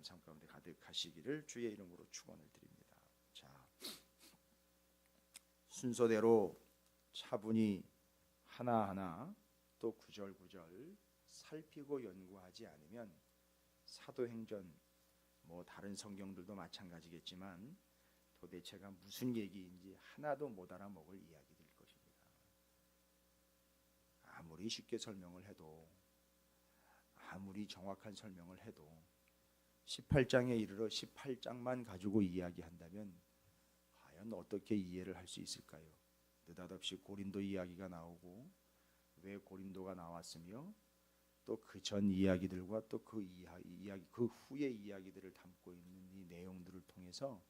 말씀 삶 가운데 가득하시기를 주의 이름으로 축원을 드립니다. 자, 순서대로 차분히 하나하나 또 구절구절 살피고 연구하지 않으면 사도행전 뭐 다른 성경들도 마찬가지겠지만 도대체가 무슨 얘기인지 하나도 못 알아먹을 이야기일 것입니다. 아무리 쉽게 설명을 해도 아무리 정확한 설명을 해도 18장에 이르러 18장만 가지고 이야기한다면 과연 어떻게 이해를 할 수 있을까요? 느닷없이 고린도 이야기가 나오고 왜 고린도가 나왔으며 또 그 전 이야기들과 또 그 이야기 그 후의 이야기들을 담고 있는 이 내용들을 통해서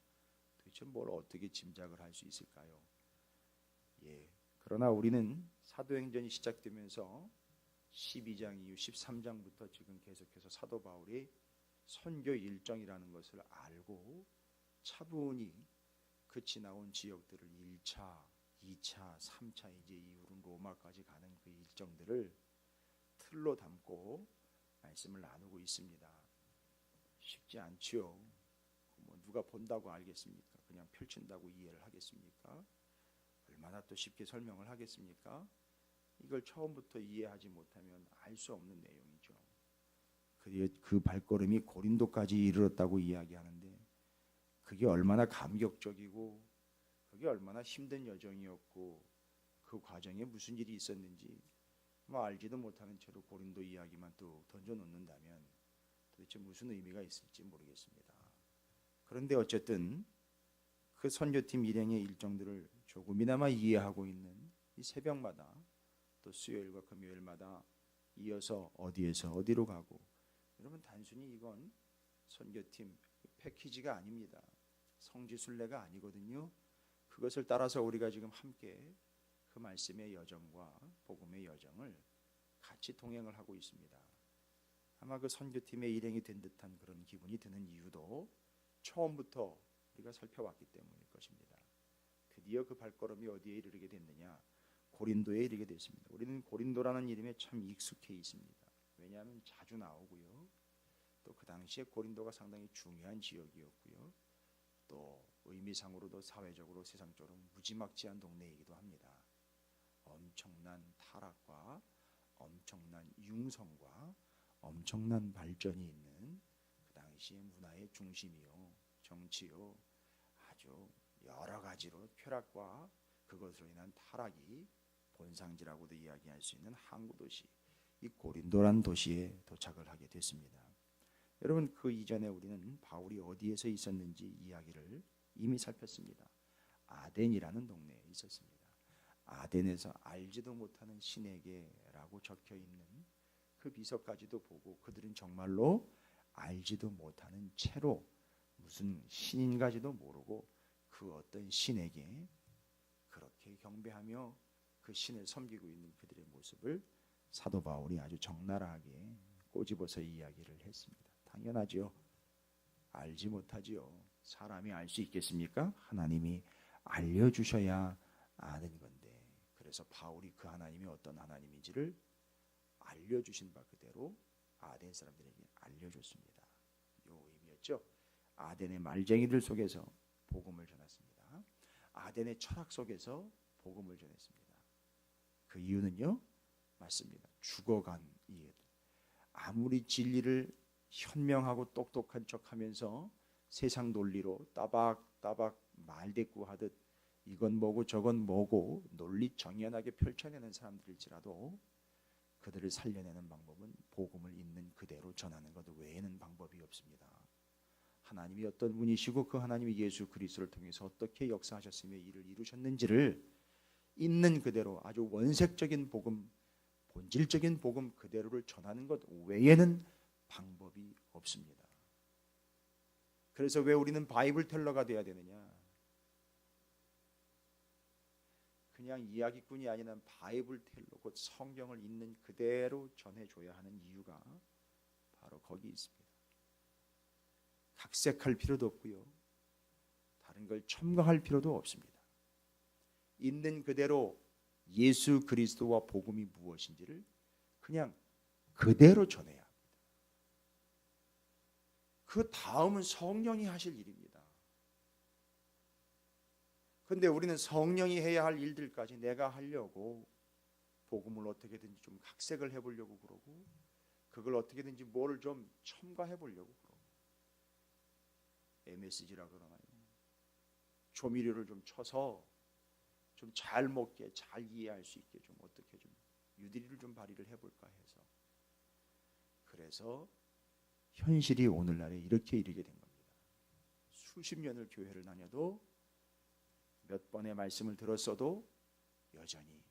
도대체 뭘 어떻게 짐작을 할 수 있을까요? 그러나 우리는 사도행전이 시작되면서 12장 이후 13장부터 지금 계속해서 사도 바울이 선교 일정이라는 것을 알고 차분히 그 지나온 지역들을 1차, 2차, 3차 이제 이후로 로마까지 가는 그 일정들을 틀로 담고 말씀을 나누고 있습니다. 쉽지 않지요. 뭐 누가 본다고 알겠습니까? 그냥 펼친다고 이해를 하겠습니까? 얼마나 또 쉽게 설명을 하겠습니까? 이걸 처음부터 이해하지 못하면 알 수 없는 내용이죠. 그 발걸음이 고린도까지 이르렀다고 이야기하는데 그게 얼마나 감격적이고 그게 얼마나 힘든 여정이었고 그 과정에 무슨 일이 있었는지 뭐 알지도 못하는 채로 고린도 이야기만 또 던져놓는다면 도대체 무슨 의미가 있을지 모르겠습니다. 그런데 어쨌든 그 선교팀 일행의 일정들을 조금이나마 이해하고 있는 이 새벽마다 또 수요일과 금요일마다 이어서 어디에서 어디로 가고 여러분 단순히 이건 선교팀 패키지가 아닙니다. 성지순례가 아니거든요. 그것을 따라서 우리가 지금 함께 그 말씀의 여정과 복음의 여정을 같이 동행을 하고 있습니다. 아마 그 선교팀의 일행이 된 듯한 그런 기분이 드는 이유도 처음부터 우리가 살펴왔기 때문일 것입니다. 드디어 그 발걸음이 어디에 이르게 됐느냐? 고린도에 이르게 됐습니다. 우리는 고린도라는 이름에 참 익숙해 있습니다. 왜냐하면 자주 나오고요. 또 그 당시에 고린도가 상당히 중요한 지역이었고요. 또 의미상으로도 사회적으로 세상적으로 무지막지한 동네이기도 합니다. 엄청난 타락과 엄청난 융성과 엄청난 발전이 있는 그 당시의 문화의 중심이요, 정치요, 아주 여러 가지로 쾌락과 그것으로 인한 타락이 본상지라고도 이야기할 수 있는 항구 도시, 이 고린도란 도시에 도착을 하게 됐습니다. 여러분 그 이전에 우리는 바울이 어디에서 있었는지 이야기를 이미 살폈습니다. 아덴이라는 동네에 있었습니다. 아덴에서 알지도 못하는 신에게라고 적혀 있는 그 비서까지도 보고 그들은 정말로 알지도 못하는 채로 무슨 신인가지도 모르고 그 어떤 신에게 그렇게 경배하며 그 신을 섬기고 있는 그들의 모습을 사도 바울이 아주 적나라하게 꼬집어서 이야기를 했습니다. 당연하지요. 알지 못하지요. 사람이 알 수 있겠습니까? 하나님이 알려주셔야 아는 건데 그래서 바울이 그 하나님이 어떤 하나님인지를 알려주신 바 그대로 아덴 사람들에게 알려줬습니다. 요 의미였죠. 아덴의 말쟁이들 속에서 복음을 전했습니다. 아덴의 철학 속에서 복음을 전했습니다. 그 이유는요. 맞습니다. 죽어간 이들 아무리 진리를 현명하고 똑똑한 척하면서 세상 논리로 따박따박 말대꾸하듯 이건 뭐고 저건 뭐고 논리 정연하게 펼쳐내는 사람들일지라도 그들을 살려내는 방법은 복음을 있는 그대로 전하는 것 외에는 방법이 없습니다. 하나님이 어떤 분이시고 그 하나님이 예수 그리스도를 통해서 어떻게 역사하셨으며 이를 이루셨는지를 있는 그대로 아주 원색적인 복음, 본질적인 복음 그대로를 전하는 것 외에는 방법이 없습니다. 그래서 왜 우리는 바이블 텔러가 돼야 되느냐? 그냥 이야기꾼이 아니라 바이블 텔러, 곧 성경을 있는 그대로 전해줘야 하는 이유가 바로 거기 있습니다. 각색할 필요도 없고요. 다른 걸 첨가할 필요도 없습니다. 있는 그대로 예수 그리스도와 복음이 무엇인지를 그냥 그대로 전해야 합니다. 그 다음은 성령이 하실 일입니다. 근데 우리는 성령이 해야 할 일들까지 내가 하려고 복음을 어떻게든지 좀 각색을 해보려고 그러고, 그걸 어떻게든지 뭐를 좀 첨가해 보려고 그러고, MSG라 그러나요? 조미료를 좀 쳐서 좀 잘 먹게, 잘 이해할 수 있게 좀 어떻게 좀 유디를 좀 발휘를 해볼까 해서, 그래서 현실이 오늘날에 이렇게 이르게 된 겁니다. 수십 년을 교회를 다녀도 몇 번의 말씀을 들었어도 여전히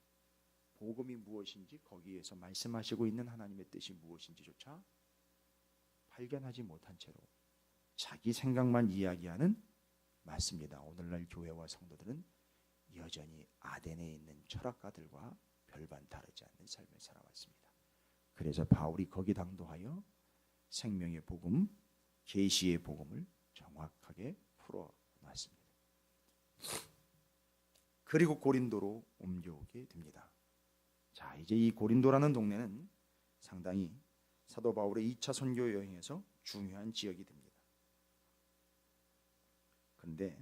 복음이 무엇인지, 거기에서 말씀하시고 있는 하나님의 뜻이 무엇인지조차 발견하지 못한 채로 자기 생각만 이야기하는, 맞습니다. 오늘날 교회와 성도들은 여전히 아덴에 있는 철학가들과 별반 다르지 않는 삶을 살아왔습니다. 그래서 바울이 거기 당도하여 생명의 복음, 계시의 복음을 정확하게 풀어놨습니다. 그리고 고린도로 옮겨오게 됩니다. 자, 이제 이 고린도라는 동네는 상당히 사도 바울의 2차 선교 여행에서 중요한 지역이 됩니다. 그런데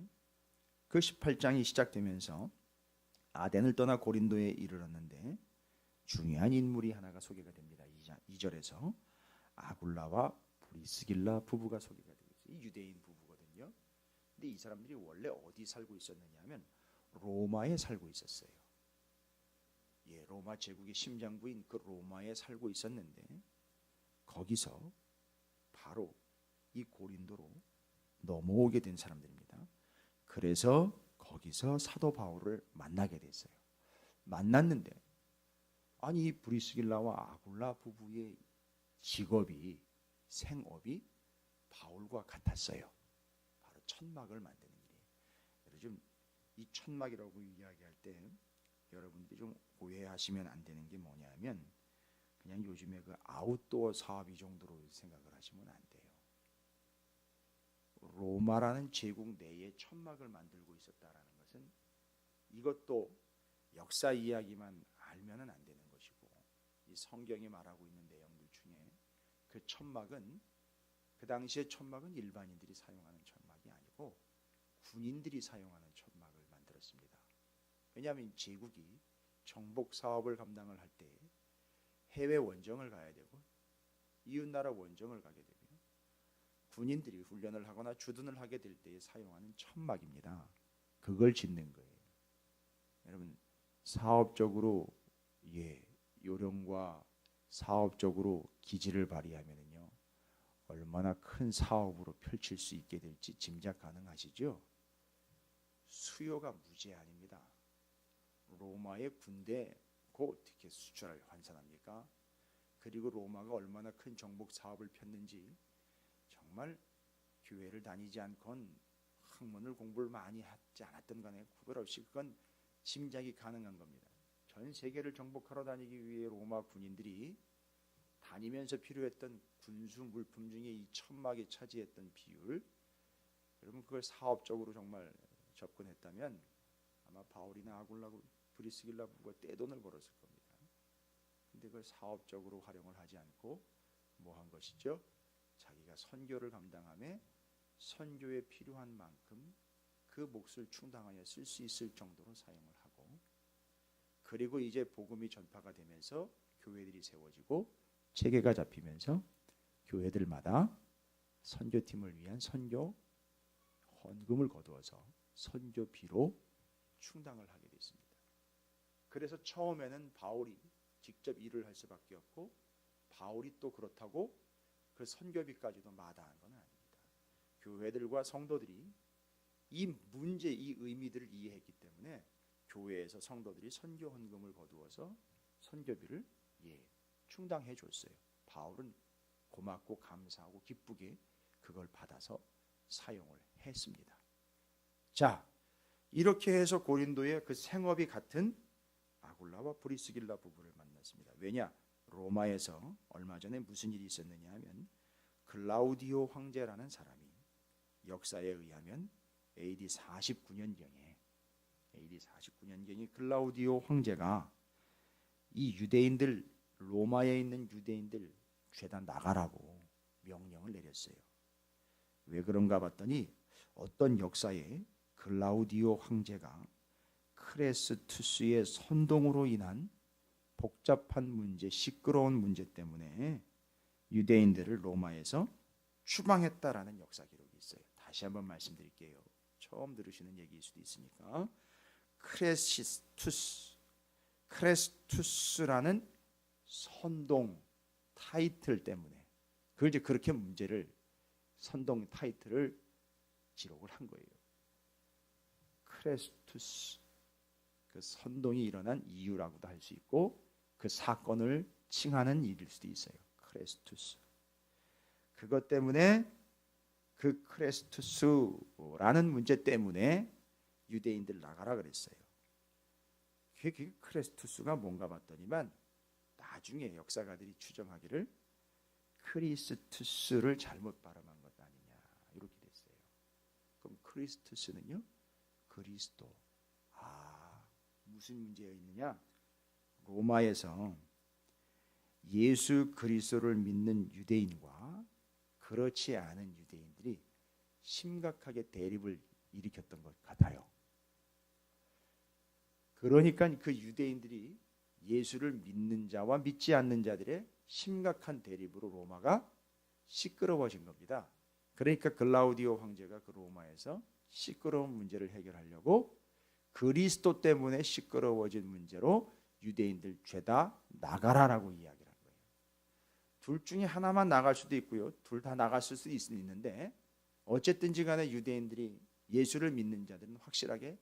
그 18장이 시작되면서 아덴을 떠나 고린도에 이르렀는데 중요한 인물이 하나가 소개가 됩니다. 2절에서 아굴라와 브리스길라 부부가 소개가 되고 있어요. 이 유대인 부부거든요. 근데 이 사람들이 원래 어디 살고 있었느냐 하면 로마에 살고 있었어요. 예, 로마 제국의 심장부인 그 로마에 살고 있었는데, 거기서 바로 이 고린도로 넘어오게 된 사람들입니다. 그래서 거기서 사도 바울을 만나게 됐어요. 만났는데 아니 이 브리스길라와 아굴라 부부의 직업이, 생업이 바울과 같았어요. 바로 천막을 만드는 일이에요. 요즘 이 천막이라고 이야기할 때 여러분들이 좀 오해하시면 안 되는 게 뭐냐면, 그냥 요즘에 그 아웃도어 사업 이 정도로 생각을 하시면 안 돼요. 로마라는 제국 내에 천막을 만들고 있었다라는 것은, 이것도 역사 이야기만 알면은 안 되는 것이고, 이 성경이 말하고 있는 내용들 중에 그 천막은, 그 당시의 천막은 일반인들이 사용하는 천막이 아니고 군인들이 사용하는 천막을 만들었습니다. 왜냐하면 제국이 정복 사업을 감당을 할 때 해외 원정을 가야 되고 이웃나라 원정을 가게 되면 군인들이 훈련을 하거나 주둔을 하게 될 때에 사용하는 천막입니다. 그걸 짓는 거예요. 여러분, 사업적으로 요령과 사업적으로 기지를 발휘하면요, 얼마나 큰 사업으로 펼칠 수 있게 될지 짐작 가능하시죠? 수요가 무제한입니다. 로마의 군대 그 어떻게 수출을 환산합니까? 그리고 로마가 얼마나 큰 정복 사업을 폈는지 정말 교회를 다니지 않건 학문을 공부를 많이 하지 않았던 간에 구별 없이 그건 짐작이 가능한 겁니다. 전 세계를 정복하러 다니기 위해 로마 군인들이 다니면서 필요했던 군수 물품 중에 이 천막이 차지했던 비율, 여러분 그걸 사업적으로 정말 접근했다면 아마 바울이나 아굴라 브리스길라 부부가 떼돈을 벌었을 겁니다. 근데 그걸 사업적으로 활용을 하지 않고 뭐 한 것이죠? 자기가 선교를 감당함에 선교에 필요한 만큼 그 몫을 충당하여 쓸 수 있을 정도로 사용을 하고, 그리고 이제 복음이 전파가 되면서 교회들이 세워지고 체계가 잡히면서 교회들마다 선교팀을 위한 선교 헌금을 거두어서 선교비로 충당을 하게 됐습니다. 그래서 처음에는 바울이 직접 일을 할 수밖에 없고, 바울이 또 그렇다고 그 선교비까지도 마다한 건 아닙니다. 교회들과 성도들이 이 문제, 이 의미들을 이해했기 때문에 교회에서 성도들이 선교 헌금을 거두어서 선교비를 충당해 줬어요. 바울은 고맙고 감사하고 기쁘게 그걸 받아서 사용을 했습니다. 자, 이렇게 해서 고린도의 그 생업이 같은 아굴라와 브리스길라 부부를 만났습니다. 왜냐? 로마에서 얼마 전에 무슨 일이 있었느냐 하면, 클라우디오 황제라는 사람이 역사에 의하면 AD 49년경에 클라우디오 황제가 이 유대인들, 로마에 있는 유대인들 죄다 나가라고 명령을 내렸어요. 왜 그런가 봤더니 어떤 역사에 글라우디오 황제가 크레스투스의 선동으로 인한 복잡한 문제, 시끄러운 문제 때문에 유대인들을 로마에서 추방했다라는 역사 기록이 있어요. 다시 한번 말씀드릴게요. 처음 들으시는 얘기일 수도 있으니까. 크레스투스라는 선동 타이틀 때문에 그걸 이제 그렇게 문제를 선동 타이틀을 기록을 한 거예요. 크레스투스, 그 선동이 일어난 이유라고도 할 수 있고 그 사건을 칭하는 일일 수도 있어요. 크레스투스. 그것 때문에 그 크레스투스라는 문제 때문에 유대인들 나가라 그랬어요. 그 크레스투스가 뭔가 봤더니만 나중에 역사가들이 추정하기를 크리스투스를 잘못 발음한 것 아니냐 이렇게 됐어요. 그럼 크리스투스는요? 그리스도. 무슨 문제가 있느냐? 로마에서 예수 그리스도를 믿는 유대인과 그렇지 않은 유대인들이 심각하게 대립을 일으켰던 것 같아요. 그러니까 그 유대인들이 예수를 믿는 자와 믿지 않는 자들의 심각한 대립으로 로마가 시끄러워진 겁니다. 그러니까 글라우디오 황제가 그 로마에서 시끄러운 문제를 해결하려고 그리스도 때문에 시끄러워진 문제로 유대인들 죄다 나가라라고 이야기를 한 거예요. 둘 중에 하나만 나갈 수도 있고요. 둘 다 나갔을 수도 있는데 어쨌든지 간에 유대인들이 예수를 믿는 자들은 확실하게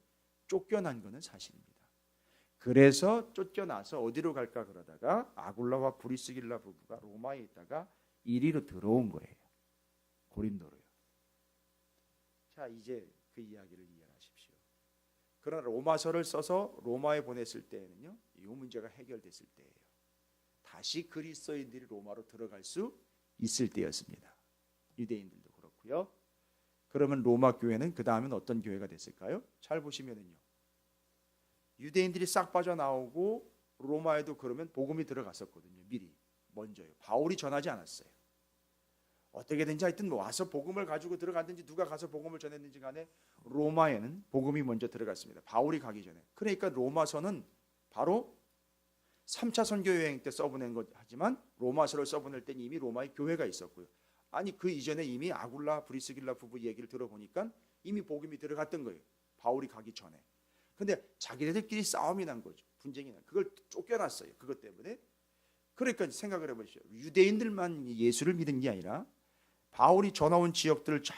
쫓겨난 것은 사실입니다. 그래서 쫓겨나서 어디로 갈까 그러다가 아굴라와 브리스길라 부부가 로마에 있다가 이리로 들어온 거예요. 고린도로요. 자, 이제 그 이야기를 이해하십시오. 그러나 로마서를 써서 로마에 보냈을 때에는요, 이 문제가 해결됐을 때예요. 다시 그리스도인들이 로마로 들어갈 수 있을 때였습니다. 유대인들도 그렇고요. 그러면 로마 교회는 그 다음엔 어떤 교회가 됐을까요? 잘 보시면은요, 유대인들이 싹 빠져나오고 로마에도 그러면 복음이 들어갔었거든요. 미리 먼저요. 바울이 전하지 않았어요. 어떻게든지 하여튼 와서 복음을 가지고 들어갔든지 누가 가서 복음을 전했는지 간에 로마에는 복음이 먼저 들어갔습니다. 바울이 가기 전에. 그러니까 로마서는 바로 3차 선교 여행 때 써보낸 것 하지만 로마서를 써보낼 때는 이미 로마에 교회가 있었고요. 아니 그 이전에 이미 아굴라 브리스길라 부부 얘기를 들어보니까 이미 복음이 들어갔던 거예요. 바울이 가기 전에. 근데 자기네들끼리 싸움이 난 거죠. 분쟁이 난. 그걸 쫓겨났어요. 그것 때문에. 그러니까 생각을 해보시죠. 유대인들만 예수를 믿은 게 아니라 바울이 전화온 지역들을 쫙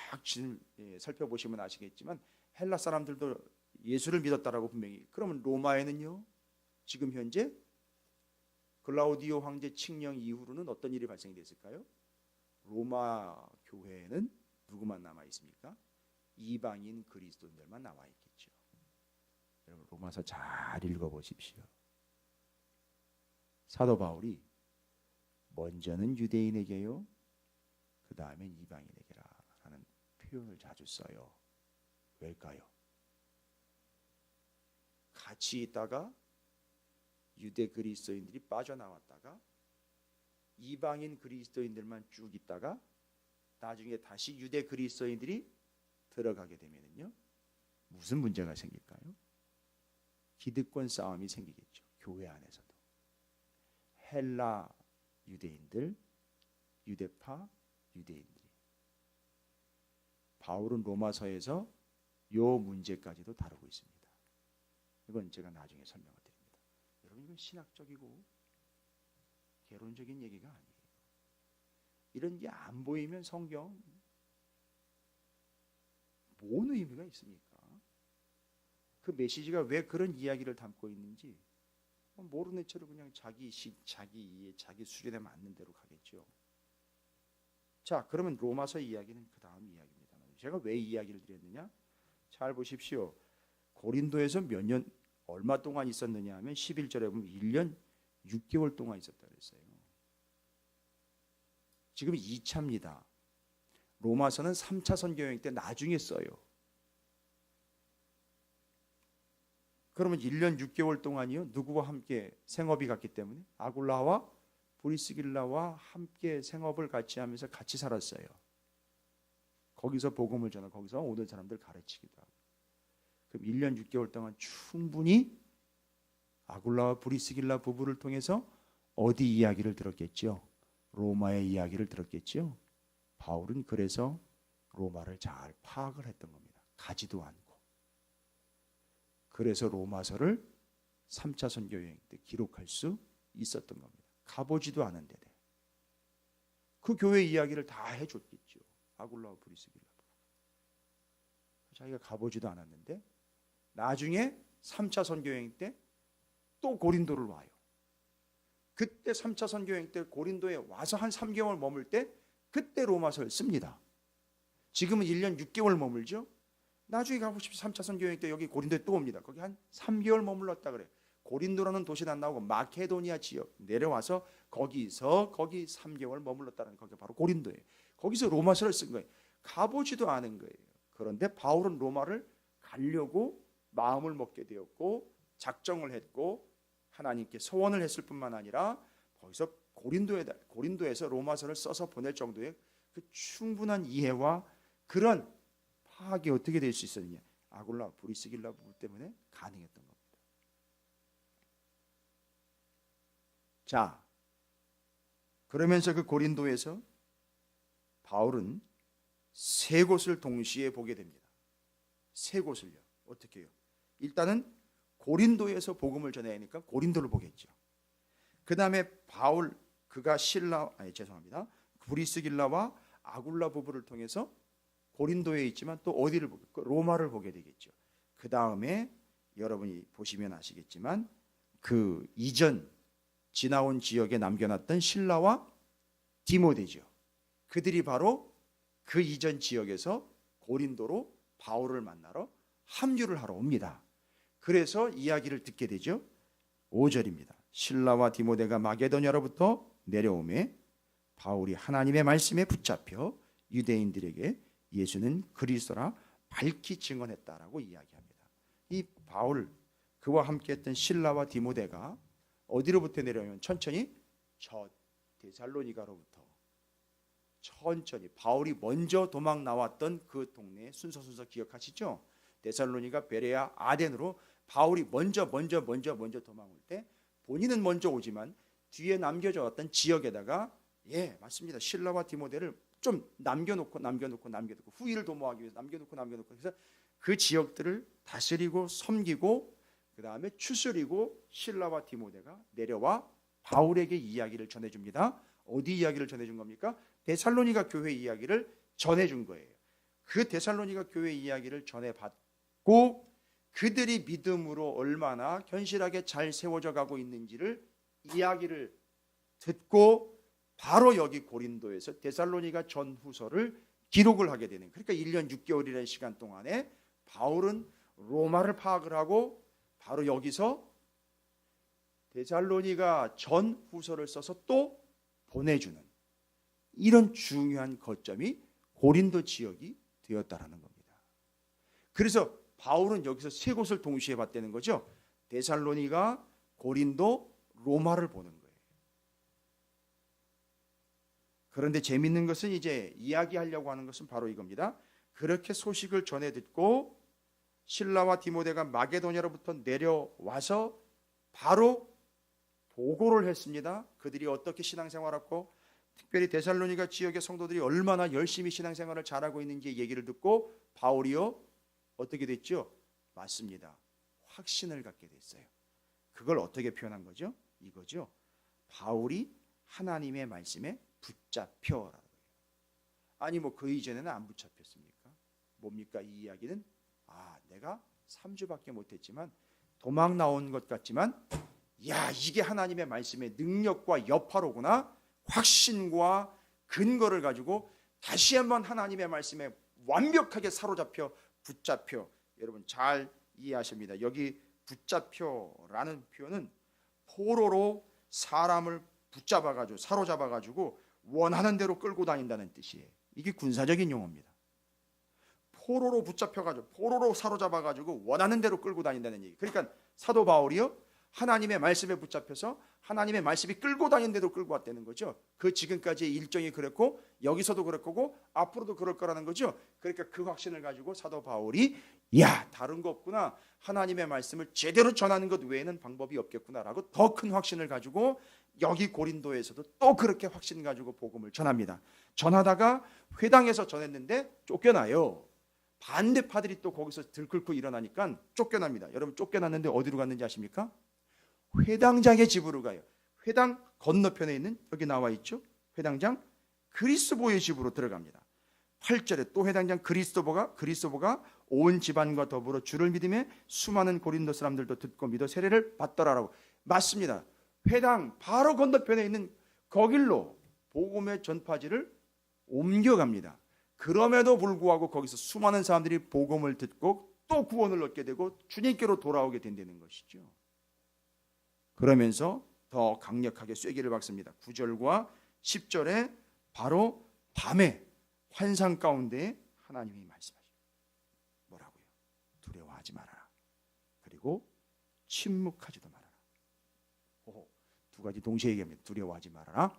살펴보시면 아시겠지만 헬라 사람들도 예수를 믿었다라고 분명히. 그러면 로마에는요. 지금 현재 글라우디오 황제 칙령 이후로는 어떤 일이 발생이 됐을까요? 로마 교회에는 누구만 남아 있습니까? 이방인 그리스도인들만 남아 있겠죠. 여러분 로마서 잘 읽어보십시오. 사도 바울이 먼저는 유대인에게요, 그 다음엔 이방인에게라 라는 표현을 자주 써요. 왜일까요? 같이 있다가 유대 그리스도인들이 빠져나왔다가 이방인 그리스도인들만 쭉 있다가 나중에 다시 유대 그리스도인들이 들어가게 되면요 무슨 문제가 생길까요? 기득권 싸움이 생기겠죠. 교회 안에서도. 헬라 유대인들, 유대파 유대인들이. 바울은 로마서에서 요 문제까지도 다루고 있습니다. 이건 제가 나중에 설명을 드립니다. 여러분 이건 신학적이고 개론적인 얘기가 아니에요. 이런 게 안 보이면 성경 뭔 의미가 있습니까? 그 메시지가 왜 그런 이야기를 담고 있는지 모르는 채로 그냥 자기 이해, 자기 수준에 맞는 대로 가겠죠. 자, 그러면 로마서 이야기는 그 다음 이야기입니다. 제가 왜 이 이야기를 드렸느냐? 잘 보십시오. 고린도에서 몇 년, 얼마 동안 있었느냐 하면 11절에 보면 1년 6개월 동안 있었다 그랬어요. 지금 2차입니다. 로마서는 3차 선교여행 때 나중에 써요. 그러면 1년 6개월 동안이요. 누구와 함께 생업이 갔기 때문에 아굴라와 브리스길라와 함께 생업을 같이 하면서 같이 살았어요. 거기서 복음을 전하고 거기서 오는 사람들 가르치기도 하고. 그럼 1년 6개월 동안 충분히 아굴라와 브리스길라 부부를 통해서 어디 이야기를 들었겠죠? 로마의 이야기를 들었겠죠? 바울은 그래서 로마를 잘 파악을 했던 겁니다. 가지도 않고. 그래서 로마서를 3차 선교 여행 때 기록할 수 있었던 겁니다. 가보지도 않은데 그 교회 이야기를 다 해줬겠죠. 아굴라와 브리스길라. 자기가 가보지도 않았는데 나중에 3차 선교 여행 때 또 고린도를 와요. 그때 3차 선교 여행 때 고린도에 와서 한 3개월 머물 때 그때 로마서를 씁니다. 지금은 1년 6개월 머물죠. 나중에 가고 싶어서 3차 선교 여행 때 여기 고린도에 또 옵니다. 거기 한 3개월 머물렀다 그래. 고린도라는 도시는 안 나오고 마케도니아 지역 내려와서 거기 3개월 머물렀다는 거기 바로 고린도예요. 거기서 로마서를 쓴 거예요. 가보지도 않은 거예요. 그런데 바울은 로마를 가려고 마음을 먹게 되었고 작정을 했고 하나님께 소원을 했을 뿐만 아니라 거기서 고린도에서 로마서를 써서 보낼 정도의 그 충분한 이해와 그런 파악이 어떻게 될 수 있었느냐? 아굴라 브리스길라 부부 때문에 가능했던 겁니다. 자, 그러면서 그 고린도에서 바울은 세 곳을 동시에 보게 됩니다. 세 곳을요. 어떻게 해요? 일단은 고린도에서 복음을 전해야 하니까 고린도를 보겠죠. 그 다음에 바울 그가 브리스길라와 아굴라 부부를 통해서 고린도에 있지만 또 어디를 보게? 로마를 보게 되겠죠. 그 다음에 여러분이 보시면 아시겠지만 그 이전 지나온 지역에 남겨놨던 실라와 디모데죠. 그들이 바로 그 이전 지역에서 고린도로 바울을 만나러 합류를 하러 옵니다. 그래서 이야기를 듣게 되죠. 5절입니다. 실라와 디모데가 마게도냐로부터 내려오매 바울이 하나님의 말씀에 붙잡혀 유대인들에게 예수는 그리스도라 밝히 증언했다라고 이야기합니다. 이 바울 그와 함께했던 실라와 디모데가 어디로부터 내려오면 천천히 저 데살로니가로부터 천천히 바울이 먼저 도망 나왔던 그 동네 순서 기억하시죠? 데살로니가 베레아 아덴으로 바울이 먼저 도망 올 때 본인은 먼저 오지만 뒤에 남겨져 왔던 지역에다가 맞습니다. 실라와 디모데를 좀 남겨놓고 후위를 도모하기 위해서 남겨놓고 그래서 그 지역들을 다스리고 섬기고 그 다음에 추스리고 실라와 디모데가 내려와 바울에게 이야기를 전해줍니다. 어디 이야기를 전해준 겁니까? 데살로니가 교회 이야기를 전해준 거예요. 그 데살로니가 교회 이야기를 전해받고 그들이 믿음으로 얼마나 견실하게 잘 세워져 가고 있는지를 이야기를 듣고 바로 여기 고린도에서 데살로니가 전후서를 기록을 하게 되는, 그러니까 1년 6개월이라는 시간 동안에 바울은 로마를 파악을 하고 바로 여기서 데살로니가 전후서를 써서 또 보내주는 이런 중요한 거점이 고린도 지역이 되었다라는 겁니다. 그래서 바울은 여기서 세 곳을 동시에 봤다는 거죠. 데살로니가, 고린도, 로마를 보는 거예요. 그런데 재밌는 것은 이제 이야기하려고 하는 것은 바로 이겁니다. 그렇게 소식을 전해 듣고 실라와 디모데가 마게도냐로부터 내려와서 바로 보고를 했습니다. 그들이 어떻게 신앙생활하고 특별히 데살로니가 지역의 성도들이 얼마나 열심히 신앙생활을 잘하고 있는지 얘기를 듣고 바울이요 어떻게 됐죠? 맞습니다. 확신을 갖게 됐어요. 그걸 어떻게 표현한 거죠? 이거죠. 바울이 하나님의 말씀에 붙잡혀라는 거예요. 아니 뭐 그 이전에는 안 붙잡혔습니까? 뭡니까 이 이야기는? 내가 3주밖에 못했지만 도망 나온 것 같지만 이게 하나님의 말씀의 능력과 여파로구나. 확신과 근거를 가지고 다시 한번 하나님의 말씀에 완벽하게 사로잡혀 붙잡혀. 여러분 잘 이해하십니다. 여기 붙잡혀라는 표현은 포로로 사람을 붙잡아가지고 사로잡아가지고 원하는 대로 끌고 다닌다는 뜻이에요. 이게 군사적인 용어입니다. 포로로 붙잡혀가지고 포로로 사로잡아가지고 원하는 대로 끌고 다닌다는 얘기. 그러니까 사도 바울이요 하나님의 말씀에 붙잡혀서 하나님의 말씀이 끌고 다니는데도 끌고 왔다는 거죠. 그 지금까지의 일정이 그랬고 여기서도 그럴 거고 앞으로도 그럴 거라는 거죠. 그러니까 그 확신을 가지고 사도 바울이 야, 다른 거 없구나. 하나님의 말씀을 제대로 전하는 것 외에는 방법이 없겠구나라고 더 큰 확신을 가지고 여기 고린도에서도 또 그렇게 확신 가지고 복음을 전합니다. 전하다가 회당에서 전했는데 쫓겨나요. 반대파들이 또 거기서 들끓고 일어나니까 쫓겨납니다. 여러분 쫓겨났는데 어디로 갔는지 아십니까? 회당장의 집으로 가요. 회당 건너편에 있는 여기 나와 있죠. 회당장 그리스도의 집으로 들어갑니다. 8절에 또 회당장 그리스도가 온 집안과 더불어 주를 믿음에 수많은 고린도 사람들도 듣고 믿어 세례를 받더라라고. 맞습니다. 회당 바로 건너편에 있는 거길로 복음의 전파지를 옮겨갑니다. 그럼에도 불구하고 거기서 수많은 사람들이 복음을 듣고 또 구원을 얻게 되고 주님께로 돌아오게 된다는 것이죠. 그러면서 더 강력하게 쐐기를 박습니다. 9절과 10절에 바로 밤에 환상 가운데 하나님이 말씀하십니다. 뭐라고요? 두려워하지 말아라. 그리고 침묵하지도 말아라. 두 가지 동시에 얘기합니다. 두려워하지 말아라.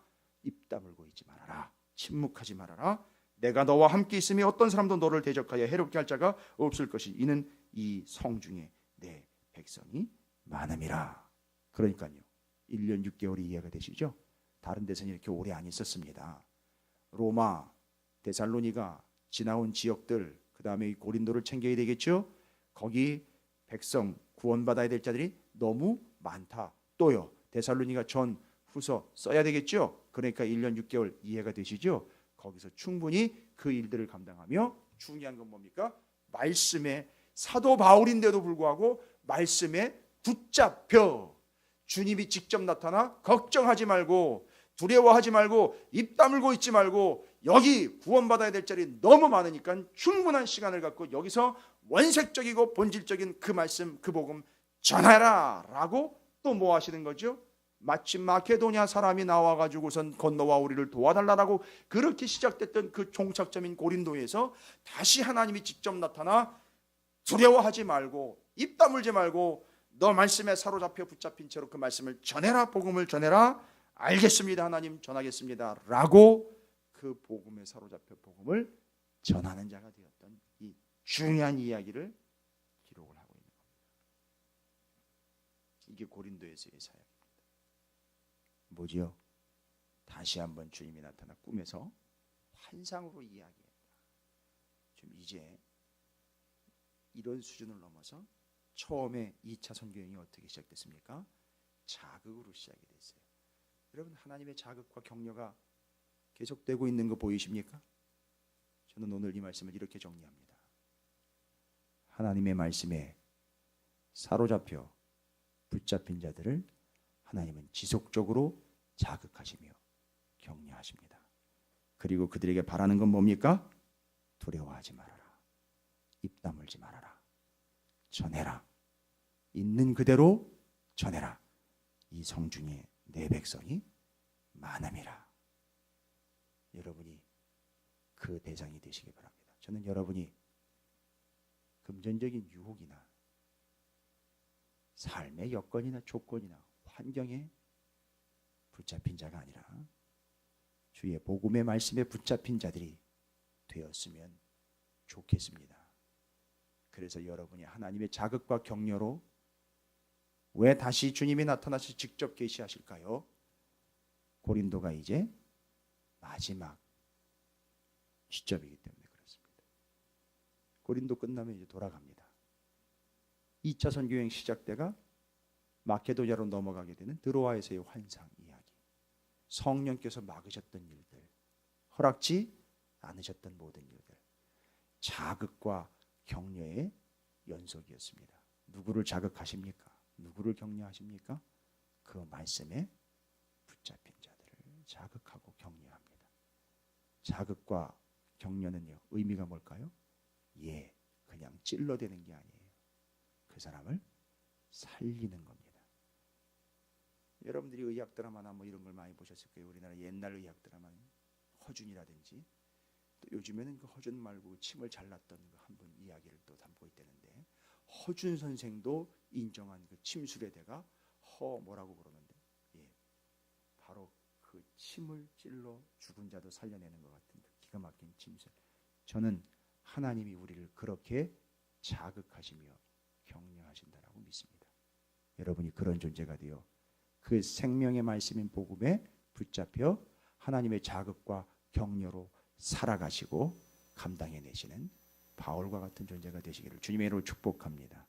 입 다물고 있지 말아라. 침묵하지 말아라. 내가 너와 함께 있으며 어떤 사람도 너를 대적하여 해롭게 할 자가 없을 것이 이는 이 성중에 내 백성이 많음이라. 그러니까요. 1년 6개월이 이해가 되시죠? 다른 데서는 이렇게 오래 안 있었습니다. 로마, 데살로니가 지나온 지역들, 그 다음에 고린도를 챙겨야 되겠죠? 거기 백성 구원받아야 될 자들이 너무 많다. 또요. 데살로니가 전 후서 써야 되겠죠? 그러니까 1년 6개월 이해가 되시죠? 거기서 충분히 그 일들을 감당하며 중요한 건 뭡니까? 말씀에 사도 바울인데도 불구하고 말씀에 붙잡혀 주님이 직접 나타나 걱정하지 말고 두려워하지 말고 입 다물고 있지 말고 여기 구원받아야 될 자리 너무 많으니까 충분한 시간을 갖고 여기서 원색적이고 본질적인 그 말씀 그 복음 전하라 라고 또 뭐 하시는 거죠? 마침 마케도냐 사람이 나와가지고선 건너와 우리를 도와달라고 그렇게 시작됐던 그 종착점인 고린도에서 다시 하나님이 직접 나타나 두려워하지 말고 입 다물지 말고 너 말씀에 사로잡혀 붙잡힌 채로 그 말씀을 전해라. 복음을 전해라. 알겠습니다. 하나님 전하겠습니다 라고 그 복음에 사로잡혀 복음을 전하는 자가 되었던 이 중요한 이야기를 기록을 하고 있는 겁니다. 이게 고린도에서의 사역입니다. 뭐지요? 다시 한번 주님이 나타나 꿈에서 환상으로 이야기했다. 좀 이제 이런 수준을 넘어서 처음에 2차 선교행이 어떻게 시작됐습니까? 자극으로 시작이 됐어요. 여러분 하나님의 자극과 격려가 계속되고 있는 거 보이십니까? 저는 오늘 이 말씀을 이렇게 정리합니다. 하나님의 말씀에 사로잡혀 붙잡힌 자들을 하나님은 지속적으로 자극하시며 격려하십니다. 그리고 그들에게 바라는 건 뭡니까? 두려워하지 말아라. 입 다물지 말아라. 전해라. 있는 그대로 전해라. 이 성중에 내 백성이 많음이라. 여러분이 그 대상이 되시기 바랍니다. 저는 여러분이 금전적인 유혹이나 삶의 여건이나 조건이나 환경에 붙잡힌 자가 아니라 주의 복음의 말씀에 붙잡힌 자들이 되었으면 좋겠습니다. 그래서 여러분이 하나님의 자극과 격려로 왜 다시 주님이 나타나서 직접 계시하실까요? 고린도가 이제 마지막 시점이기 때문에 그렇습니다. 고린도 끝나면 이제 돌아갑니다. 2차 선교행 시작 때가 마케도냐로 넘어가게 되는 드로아에서의 환상 이야기, 성령께서 막으셨던 일들, 허락지 않으셨던 모든 일들, 자극과 격려의 연속이었습니다. 누구를 자극하십니까? 누구를 격려하십니까? 그 말씀에 붙잡힌 자들을 자극하고 격려합니다. 자극과 격려는요, 의미가 뭘까요? 그냥 찔러대는 게 아니에요. 그 사람을 살리는 겁니다. 여러분들이 의학 드라마나 뭐 이런 걸 많이 보셨을 거예요. 우리나라 옛날 의학 드라마는 허준이라든지 또 요즘에는 그 허준 말고 침을 잘랐던 그 한 분 이야기를 또 담고 있다는데 허준 선생도 인정한 그 침술의 대가 더 뭐라고 그러는데, 예, 바로 그 침을 찔러 죽은 자도 살려내는 것 같은 기가 막힌 침샘. 저는 하나님이 우리를 그렇게 자극하시며 격려하신다라고 믿습니다. 여러분이 그런 존재가 되어 그 생명의 말씀인 복음에 붙잡혀 하나님의 자극과 격려로 살아가시고 감당해내시는 바울과 같은 존재가 되시기를 주님의 이름으로 축복합니다.